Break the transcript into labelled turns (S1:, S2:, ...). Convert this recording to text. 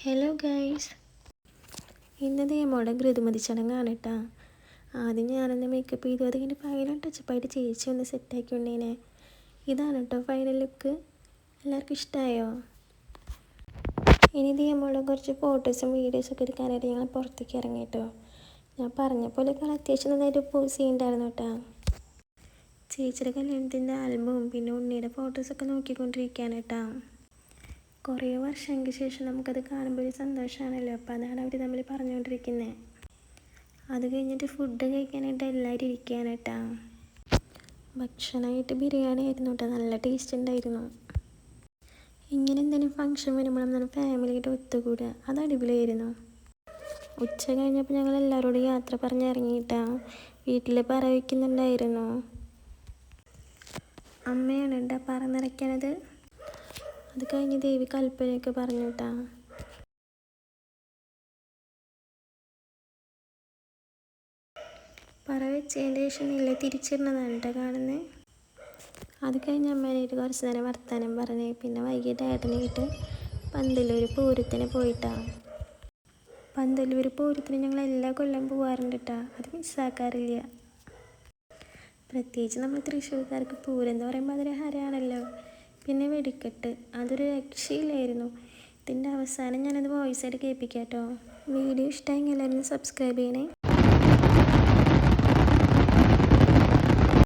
S1: Hello guys, ഇന്ന് ദേമോടെ ഘൃതുമതി ചടങ്ങാണ് കേട്ടോ. ആദ്യം ഞാനൊന്ന് മേക്കപ്പ് ചെയ്തു, അതിങ്ങനെ ഫൈനൽ ടച്ചപ്പായിട്ട് ചേച്ചി ഒന്ന് സെറ്റാക്കി ഉണ്ടേനെ. ഇതാണ് കേട്ടോ ഫൈനൽ ലുക്ക്. എല്ലാവർക്കും ഇഷ്ടമായോ? ഇനി ദേമോടെ കുറച്ച് ഫോട്ടോസും വീഡിയോസൊക്കെ എടുക്കാനായിട്ട് ഞങ്ങൾ പുറത്തേക്ക് ഇറങ്ങി കേട്ടോ. ഞാൻ പറഞ്ഞ പോലെ അത്യാവശ്യം നന്നായിട്ട് പോസ് ചെയ്യുന്നുണ്ടായിരുന്നു കേട്ടോ. ചേച്ചിയുടെ കല്യാണത്തിൻ്റെ ആൽബവും പിന്നെ ഉണ്ണിയുടെ ഫോട്ടോസൊക്കെ നോക്കിക്കൊണ്ടിരിക്കുകയാണ് കേട്ടോ. കുറേ വർഷങ്ങൾക്ക് ശേഷം നമുക്കത് കാണുമ്പോൾ ഒരു സന്തോഷമാണല്ലോ. അപ്പോൾ അതാണ് അവർ തമ്മിൽ പറഞ്ഞുകൊണ്ടിരിക്കുന്നത്. അത് കഴിഞ്ഞിട്ട് ഫുഡ് കഴിക്കാനായിട്ട് എല്ലാവരും ഇരിക്കുകയാണ് കേട്ടോ. ഭക്ഷണമായിട്ട് ബിരിയാണി ആയിരുന്നു കേട്ടോ, നല്ല ടേസ്റ്റ് ഉണ്ടായിരുന്നു. ഇങ്ങനെ എന്തെങ്കിലും ഫംഗ്ഷൻ വരുമ്പോഴും നമ്മൾ ഫാമിലിയായിട്ട് ഒത്തുകൂടുക, അത് അടിപൊളിയായിരുന്നു. ഉച്ച കഴിഞ്ഞപ്പോൾ ഞങ്ങൾ എല്ലാവരോടും യാത്ര പറഞ്ഞിറങ്ങിയിട്ടാ. വീട്ടിൽ പറ വയ്ക്കുന്നുണ്ടായിരുന്നു. അമ്മയാണ് കേട്ടോ പറ നിറയ്ക്കണത്. അത് കഴിഞ്ഞ് ദേവി കൽപ്പനയൊക്കെ പറഞ്ഞു കേട്ടാ. പറ വെച്ചതിൻ്റെ ശേഷം നെല്ല് തിരിച്ചിടുന്നതാണ് കേട്ടോ കാണുന്നത്. അത് കഴിഞ്ഞ് അമ്മേനായിട്ട് കുറച്ച് നേരം വർത്താനം പറഞ്ഞ് പിന്നെ വൈകിട്ട് ഏട്ടനായിട്ട് പന്തല്ലൂർ പൂരത്തിന് പോയിട്ടാണ്. പന്തല്ലൂർ പൂരത്തിന് ഞങ്ങൾ എല്ലാ കൊല്ലം പോകാറുണ്ട് കേട്ടോ, അത് മിസ്സാക്കാറില്ല. പ്രത്യേകിച്ച് നമ്മൾ തൃശ്ശൂർക്കാർക്ക് പൂരം എന്ന് പറയുമ്പോൾ അതൊരു ഹരമാണല്ലോ. പിന്നെ വെടിക്കെട്ട്, അതൊരു രക്ഷയില്ലായിരുന്നു. ഇതിൻ്റെ അവസാനം ഞാനത് വോയിസ് ആയിട്ട് കേൾപ്പിക്കാം കേട്ടോ. വീഡിയോ ഇഷ്ടമായെങ്കിൽ എല്ലാവരും സബ്സ്ക്രൈബ് ചെയ്യണേ.